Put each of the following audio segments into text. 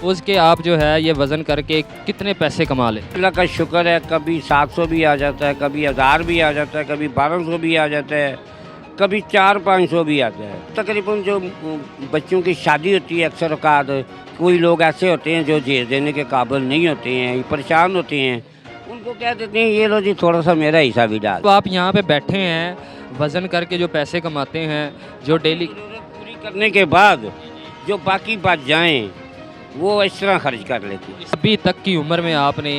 उसके आप जो है ये वज़न करके कितने पैसे कमा लेते? अल्लाह का शुक्र है, कभी 700 भी आ जाता है, कभी 1000 भी आ जाता है, कभी 1200 भी आ जाता है, कभी 400-500 भी आता है। तकरीबन जो बच्चों की शादी होती है अक्सर औकात, कोई लोग ऐसे होते हैं जो जेर देने के काबिल नहीं होते हैं, परेशान होते हैं, उनको कह देते हैं ये लो जी थोड़ा सा मेरा हिस्सा भी डाल। तो आप यहाँ पे बैठे हैं, वज़न करके जो पैसे कमाते हैं, जो डेली ज़रूरत पूरी करने के बाद जो बाकी बच जाएं वो इस तरह खर्च कर लेती है। अभी तक की उम्र में आपने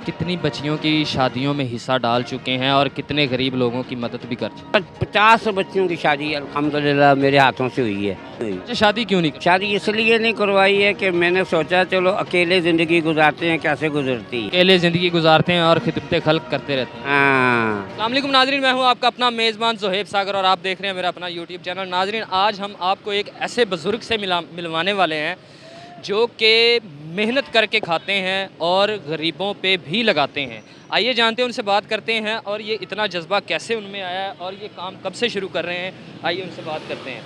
कितनी बच्चियों की शादियों में हिस्सा डाल चुके हैं और कितने गरीब लोगों की मदद भी कर चुके 50 बच्चों की शादी अल्हम्दुलिल्लाह मेरे हाथों से हुई है। हैं? अच्छा, शादी क्यों नहीं कर? शादी इसलिए नहीं करवाई है कि मैंने सोचा चलो अकेले ज़िंदगी गुजारते हैं, कैसे गुजरती है। अकेले ज़िंदगी गुजारते हैं और खिदमत खल्क करते रहते हैं। हाँ। अस्सलाम वालेकुम नाज़रीन, मैं हूं आपका अपना मेज़बान ज़ुहैब सागर और आप देख रहे हैं मेरा अपना यूट्यूब चैनल। नाज़रीन, आज हम आपको एक ऐसे बुज़ुर्ग से मिलवाने वाले हैं जो कि मेहनत करके खाते हैं और गरीबों पे भी लगाते हैं। आइए जानते हैं, उनसे बात करते हैं और ये इतना जज्बा कैसे उनमें आया है और ये काम कब से शुरू कर रहे हैं। आइए उनसे बात करते हैं।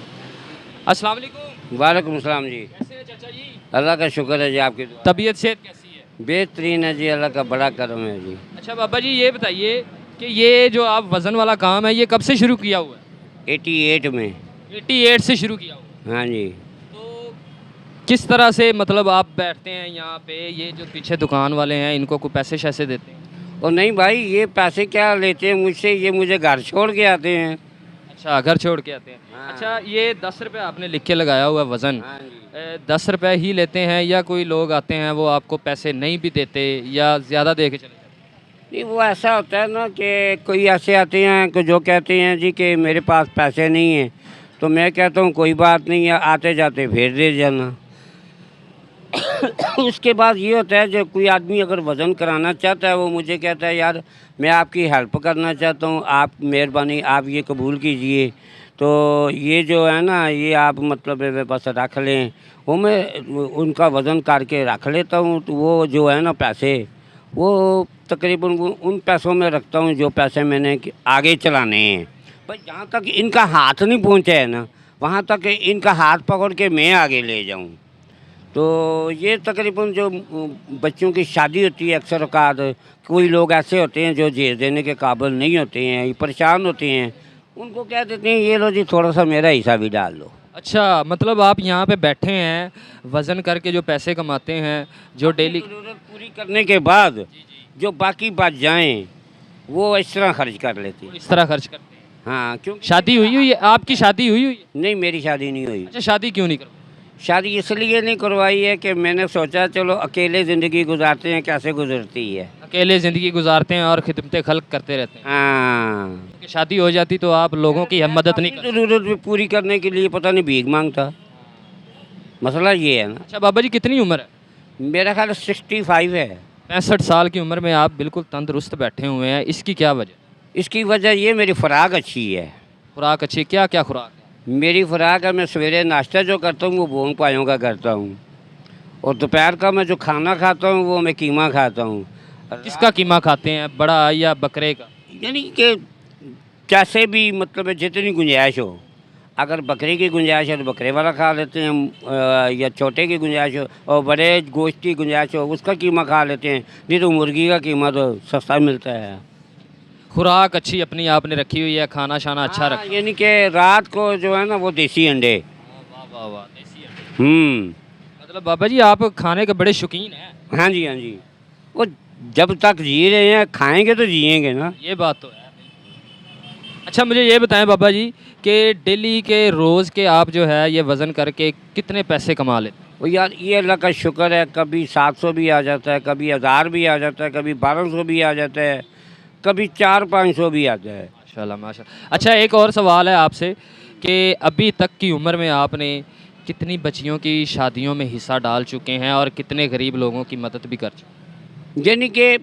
अस्सलाम वालेकुम। वालेकुम अस्सलाम जी। कैसे हैं चाचा जी? अल्लाह का शुक्र है जी, आपकी दुआ। तबीयत सेहत कैसी है? बेहतरीन है जी, अल्लाह का बड़ा करम है जी। अच्छा बाबा जी, ये बताइए कि ये जो आप वज़न वाला काम है ये कब से शुरू किया हुआ है? 88 में। 88 से शुरू किया हुआ है। हाँ जी। तो किस तरह से मतलब आप बैठते हैं यहाँ पे, ये जो पीछे दुकान वाले हैं इनको कोई पैसे शैसे देते हैं? और नहीं भाई, ये पैसे क्या लेते हैं मुझसे, ये मुझे घर छोड़ के आते हैं। अच्छा, घर छोड़ के आते हैं। हाँ। अच्छा, ये 10 रुपये आपने लिख के लगाया हुआ है वज़न, हाँ जी। 10 रुपये ही लेते हैं या कोई लोग आते हैं वो आपको पैसे नहीं भी देते या ज़्यादा दे के चले जाते हैं? नहीं, वो ऐसा होता है ना कि कोई ऐसे आते हैं कि जो कहते हैं जी कि मेरे पास पैसे नहीं हैं, तो मैं कहता हूँ कोई बात नहीं है, आते जाते फिर दे जाना। उसके बाद ये होता है जो कोई आदमी अगर वज़न कराना चाहता है वो मुझे कहता है यार मैं आपकी हेल्प करना चाहता हूँ, आप मेहरबानी आप ये कबूल कीजिए, तो ये जो है ना ये आप मतलब मेरे पास रख लें। वो मैं उनका वज़न करके रख लेता हूँ, तो वो जो है ना पैसे वो तकरीबन उन पैसों में रखता हूँ जो पैसे मैंने आगे चलाने हैं। पर जहाँ तक इनका हाथ नहीं पहुँचा है ना, वहाँ तक इनका हाथ पकड़ के मैं आगे ले जाऊँ। तो ये तकरीबन जो बच्चों की शादी होती है अक्सर औकात, कोई लोग ऐसे होते हैं जो जेर देने के काबिल नहीं होते हैं, परेशान होते हैं, उनको कह देते हैं ये लो जी थोड़ा सा मेरा हिस्सा भी डाल लो। अच्छा, मतलब आप यहाँ पे बैठे हैं, वज़न करके जो पैसे कमाते हैं, जो डेली ज़रूरत पूरी करने के बाद जो बाकी बच जाएं वो इस तरह खर्च कर लेती है। इस तरह खर्च करते हैं। हाँ, क्योंकि शादी हुई हुई है? आपकी शादी हुई हुई है? नहीं, मेरी शादी नहीं हुई। अच्छा, शादी क्यों नहीं करवाई? शादी इसलिए नहीं करवाई है कि मैंने सोचा चलो अकेले ज़िंदगी गुजारते हैं, कैसे गुजरती है। अकेले ज़िंदगी गुजारते हैं और खिदमत खल्क करते रहते हैं। हाँ। कि शादी हो जाती तो आप लोगों की हम मदद नहीं करते। ज़रूरत भी पूरी करने के लिए पता नहीं भीख मांगता। मसला ये है ना। अच्छा बाबा जी, कितनी उम्र है? मेरा ख्याल 65 है। 65 साल की उम्र में आप बिल्कुल तंदुरुस्त बैठे हुए हैं, इसकी क्या वजह? इसकी वजह ये मेरी खुराक अच्छी है। खुराक अच्छी? क्या क्या खुराक है? मेरी खुराक है, मैं सवेरे नाश्ता जो करता हूँ वो भून पायों का करता हूँ, और दोपहर का मैं जो खाना खाता हूँ वो मैं कीमा खाता हूँ। किसका कीमा खाते हैं, बड़ा या बकरे का? यानी कि जैसे भी मतलब जितनी गुंजाइश हो, अगर बकरे की गुंजाइश है तो बकरे वाला खा लेते हैं, या छोटे की गुंजाइश हो और बड़े गोश्त की गुंजाइश हो उसका कीमा खा लेते हैं। नहीं तो मुर्गी का कीमा तो सस्ता मिलता है। खुराक अच्छी अपनी आपने रखी हुई है, खाना शाना अच्छा हाँ, रखा? यानी कि रात को जो है ना वो देसी अंडे। वाह वाह वाह, देसी अंडे। मतलब बाबा जी आप खाने के बड़े शौकीन हैं। हाँ जी, हाँ जी। वो जब तक जी रहे हैं खाएंगे तो जिएंगे ना। ये बात तो है। अच्छा, मुझे ये बताएं बाबा जी कि डेली के रोज़ के आप जो है ये वज़न करके कितने पैसे कमा लेते हैं? वो यार ये अल्लाह का शुक्र है, कभी 700 भी आ जाता है, कभी 1000 भी आ जाता है, कभी 1200 भी आ जाता है, कभी 400-500 भी आता है। माशाल्लाह माशाल्लाह। अच्छा, एक और सवाल है आपसे कि अभी तक की उम्र में आपने कितनी बच्चियों की शादियों में हिस्सा डाल चुके हैं और कितने गरीब लोगों की मदद भी कर चुके हैं? यानी कि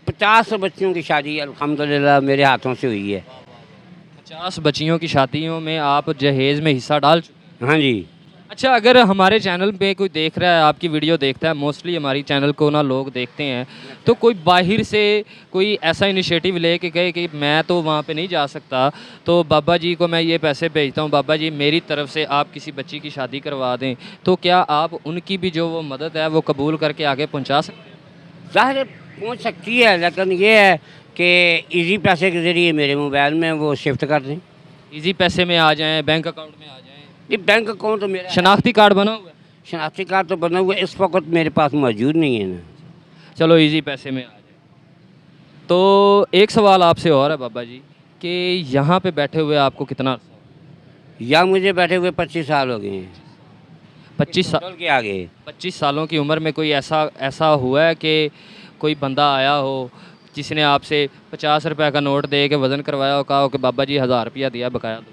50 बच्चियों की शादी अल्हम्दुलिल्लाह मेरे हाथों से हुई है। 50 बच्चियों की शादियों में आप जहेज़ में हिस्सा डाल चुके हैं? हाँ जी। अच्छा, अगर हमारे चैनल पे कोई देख रहा है, आपकी वीडियो देखता है, मोस्टली हमारी चैनल को ना लोग देखते हैं, तो कोई बाहर से कोई ऐसा इनिशिएटिव ले के कहे कि मैं तो वहाँ पे नहीं जा सकता, तो बाबा जी को मैं ये पैसे भेजता हूँ, बाबा जी मेरी तरफ से आप किसी बच्ची की शादी करवा दें, तो क्या आप उनकी भी जो वो मदद है वो कबूल करके आगे पहुँचा सकते हैं? ज़ाहिर है पहुँच सकती है, लेकिन ये है कि इजी पैसे के ज़रिए मेरे मोबाइल में वो शिफ्ट कर दें। ईज़ी पैसे में आ जाएँ, बैंक अकाउंट में आ जाएँ, ये बैंक अकाउंट तो मेरा शनाख्ती कार्ड बना हुआ है? शनाख्ती कार्ड तो बना हुआ है, इस वक्त मेरे पास मौजूद नहीं है ना। चलो ईज़ी पैसे में आ जाए। तो एक सवाल आपसे और है बाबा जी, कि यहाँ पे बैठे हुए आपको कितना अर्सा हुआ? या मुझे बैठे हुए 25 साल हो गए हैं। 25 साल? टोटल के आगे 25 सालों की उम्र में कोई ऐसा ऐसा हुआ है कि कोई बंदा आया हो जिसने आपसे 50 रुपए का नोट दे के वज़न करवाया हो, कहा हो कि बाबा जी 1000 रुपया दिया बकाया दो?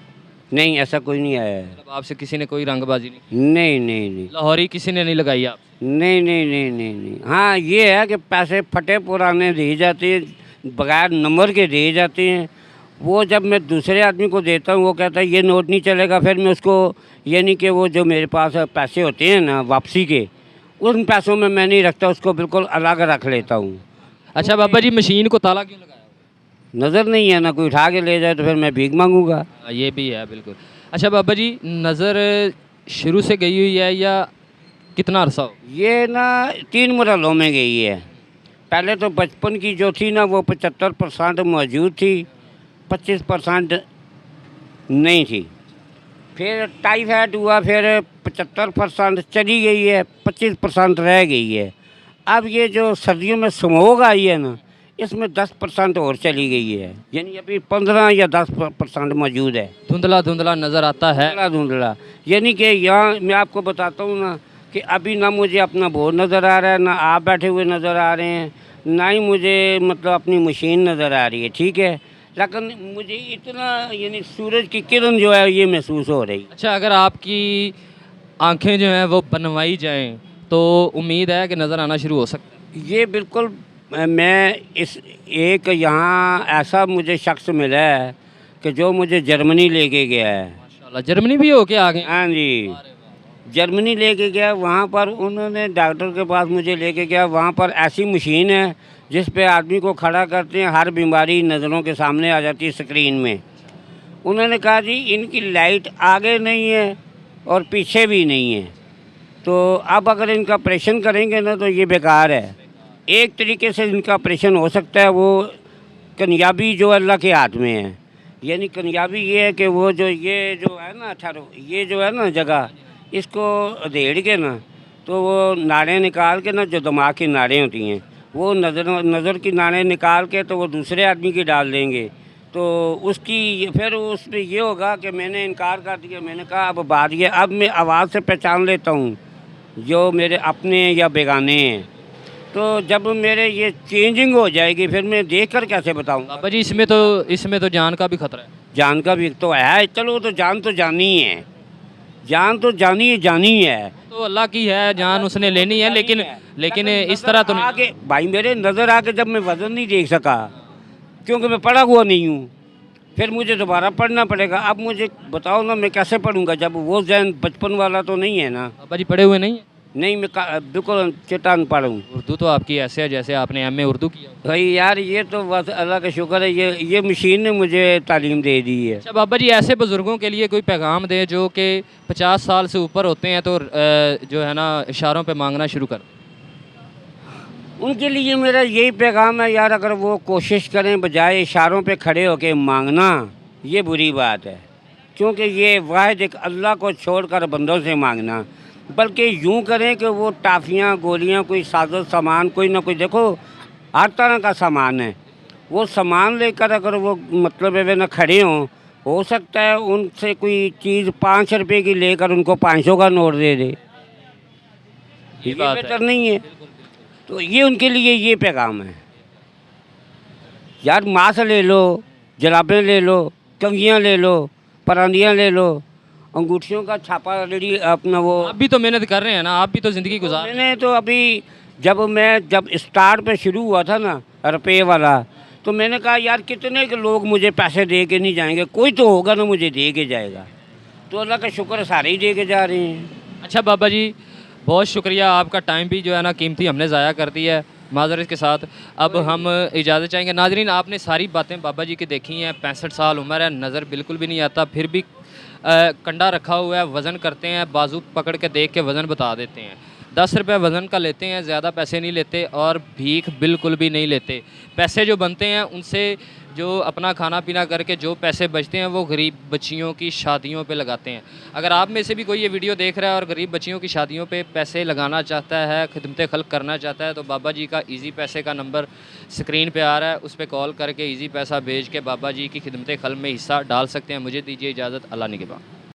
नहीं, ऐसा कोई नहीं आया है। मतलब आपसे किसी ने कोई रंगबाजी नहीं की? नहीं नहीं नहीं लाहौरी किसी ने नहीं लगाई आप? नहीं नहीं नहीं नहीं नहीं। हाँ, ये है कि पैसे फटे पुराने दिए जाते हैं, बगैर नंबर के दिए जाते हैं। वो जब मैं दूसरे आदमी को देता हूँ, वो कहता है ये नोट नहीं चलेगा, फिर मैं उसको, यानी कि वो जो मेरे पास पैसे होते हैं ना वापसी के, उन पैसों में मैं नहीं रखता, उसको बिल्कुल अलग रख लेता हूँ। अच्छा बाबा जी, मशीन को ताला क्यों लगाया हुआ नज़र नहीं है ना, कोई उठा के ले जाए तो फिर मैं भीख मांगूंगा। है? ये भी है बिल्कुल। अच्छा बाबा जी, नज़र शुरू से गई हुई है या कितना अरसा हो? ये ना 3 मरहलों में गई है। पहले तो बचपन की जो थी ना वो 75% मौजूद थी, 25% नहीं थी। फिर टाइफाइड हुआ, फिर 75% चली गई है, 25% रह गई है। अब ये जो सर्दियों में स्मोग आई है ना, इसमें 10% और चली गई है, यानी अभी 15 या 10% मौजूद है। धुंधला धुंधला नज़र आता है। धुंधला धुंधला, यानी कि यहाँ मैं आपको बताता हूँ ना कि अभी ना मुझे अपना बोर्ड नज़र आ रहा है, ना आप बैठे हुए नज़र आ रहे हैं, ना ही मुझे मतलब अपनी मशीन नज़र आ रही है, ठीक है। लेकिन मुझे इतना, यानी सूरज की किरण जो है ये महसूस हो रही। अच्छा, अगर आपकी आंखें जो हैं वो बनवाई जाएं तो उम्मीद है कि नज़र आना शुरू हो सकता है? ये बिल्कुल, मैं इस एक यहाँ ऐसा मुझे शख्स मिला है कि जो मुझे जर्मनी लेके गया है। माशाल्लाह, जर्मनी भी हो के आ गए? हाँ जी, जर्मनी लेके गया, वहाँ पर उन्होंने डॉक्टर के पास मुझे लेके गया। वहाँ पर ऐसी मशीन है जिस पे आदमी को खड़ा करते हैं, हर बीमारी नज़रों के सामने आ जाती है स्क्रीन में। उन्होंने कहा जी इनकी लाइट आगे नहीं है और पीछे भी नहीं है, तो अब अगर इनका ऑपरेशन करेंगे ना तो ये बेकार है। एक तरीके से इनका ऑपरेशन हो सकता है, वो कामयाबी जो अल्लाह के हाथ में है। यानी कामयाबी ये है कि वो जो ये जो है ना ये जो है ना जगह, इसको अधेड़ के ना, तो वो नाड़ें निकाल के ना, जो दिमाग की नाड़ें होती हैं, वो नज़र की नाड़ें निकाल के तो वो दूसरे आदमी की डाल देंगे। तो उसकी फिर उस पर ये होगा कि मैंने इनकार कर दिया। मैंने कहा अब बात ये, अब मैं आवाज़ से पहचान लेता हूँ जो मेरे अपने या बेगाने हैं। तो जब मेरे ये चेंजिंग हो जाएगी फिर मैं देख कर कैसे बताऊँ। बाबा जी, इसमें तो जान का भी खतरा है। जान का भी तो है, चलो तो जानी ही है, जान तो जानी है। तो अल्लाह की है, जान उसने लेनी है, लेकिन इस तरह तो नहीं। आगे भाई मेरे नज़र आके जब मैं वज़न नहीं देख सका, क्योंकि मैं पढ़ा हुआ नहीं हूँ, फिर मुझे दोबारा पढ़ना पड़ेगा। अब मुझे बताओ ना मैं कैसे पढ़ूंगा जब वो जहन बचपन वाला तो नहीं है ना। बाबा जी पढ़े हुए नहीं है? नहीं, मैं बिल्कुल चट्टान पढ़ूँ। उर्दू तो आपकी ऐसे है जैसे आपने एमए उर्दू किया हो। भाई यार ये तो बस अल्लाह का शुक्र है, ये मशीन ने मुझे तालीम दे दी है। अच्छा बाबा जी, ऐसे बुज़ुर्गों के लिए कोई पैगाम दें जो कि 50 साल से ऊपर होते हैं, तो जो है ना इशारों पे मांगना शुरू कर। उनके लिए मेरा यही पैगाम है यार, अगर वो कोशिश करें बजाय इशारों पे खड़े होके मांगना, ये बुरी बात है। क्योंकि ये वाहिद एक अल्लाह को छोड़कर बंदों से मांगना, बल्कि यूँ करें कि वो टाफ़ियाँ, गोलियाँ, कोई साजो सामान, कोई ना कोई, देखो हर तरह का सामान है, वो सामान लेकर अगर वो मतलब है वे ना खड़े हों, हो सकता है उनसे कोई चीज़ 5 रुपए की लेकर उनको 500 का नोट दे दे। ये बेहतर नहीं है। तो ये उनके लिए ये पैगाम है यार, मांस ले लो, जराबें ले लो, कंघियाँ ले लो, परांदियाँ ले लो, अंगूठियों का छापा रेडी अपना वो। आप भी तो मेहनत कर रहे हैं ना, आप भी तो ज़िंदगी गुजार रहे हैं। मैंने तो अभी जब स्टार्ट पे शुरू हुआ था ना रुपये वाला, तो मैंने कहा यार कितने के लोग मुझे पैसे दे के नहीं जाएंगे, कोई तो होगा ना मुझे दे के जाएगा। तो अल्लाह का शुक्र सारे ही दे के जा रहे हैं। अच्छा बाबा जी, बहुत शुक्रिया, आपका टाइम भी जो है ना कीमती हमने ज़ाया कर दिया है माज़रत के साथ। अब हम इजाज़त चाहेंगे। नाज़रीन, आपने सारी बातें बाबा जी की देखी हैं, 65 साल उम्र है, नज़र बिल्कुल भी नहीं आता, फिर भी कंडा रखा हुआ है, वज़न करते हैं, बाजू पकड़ के देख के वज़न बता देते हैं। 10 रुपये वज़न का लेते हैं, ज़्यादा पैसे नहीं लेते और भीख बिल्कुल भी नहीं लेते। पैसे जो बनते हैं उनसे जो अपना खाना पीना करके जो पैसे बचते हैं वो गरीब बच्चियों की शादियों पे लगाते हैं। अगर आप में से भी कोई ये वीडियो देख रहा है और गरीब बच्चियों की शादियों पे पैसे लगाना चाहता है, खिदमत खल्क करना चाहता है, तो बाबा जी का ईज़ी पैसे का नंबर स्क्रीन पे आ रहा है, उस पे कॉल करके ईज़ी पैसा भेज के बाबा जी की खिदमत खल्क में हिस्सा डाल सकते हैं। मुझे दीजिए इजाज़त, अल्लाह निगहबान।